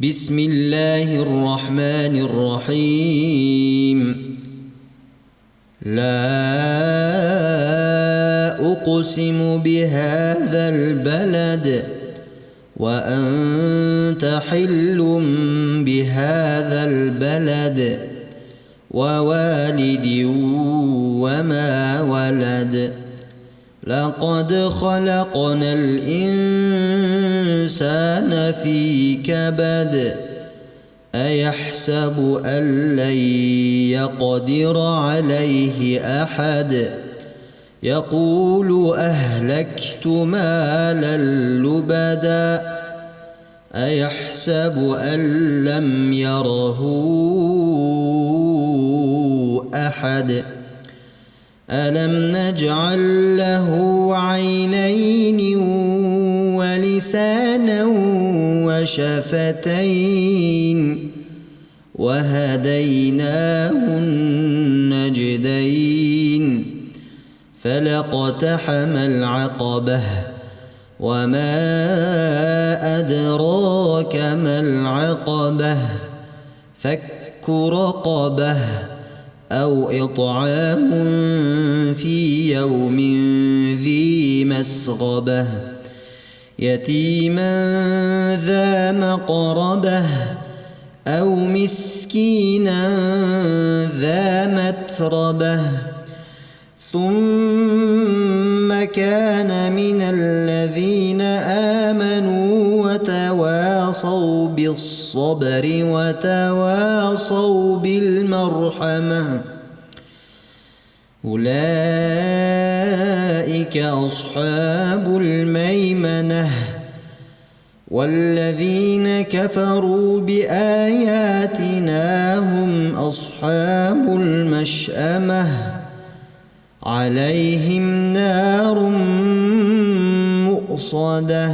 بسم الله الرحمن الرحيم. لا أقسم بهذا البلد وأنت حل بهذا البلد ووالد وما ولد. لقد خلقنا الإنسان في كبد. أيحسب أن لن يقدر عليه أحد. يقول أهلكت مالا لبدا. أيحسب أن لم يره أحد. ألم نجعل له عينين ولسانا وشفتين وهديناه النجدين. فلاقتحم العقبة وما أدراك ما العقبة. فك رقبة أو إطعام في يوم ذي مسغبة. يتيما ذا مقربة أو مسكينا ذا متربة. ثم كان من الذين آمنوا وتواصوا بالصبر وتواصوا بالمرحمة. أولئك أصحاب الميمنة. والذين كفروا بآياتنا هم أصحاب المشأمة. عليهم نار مؤصدة.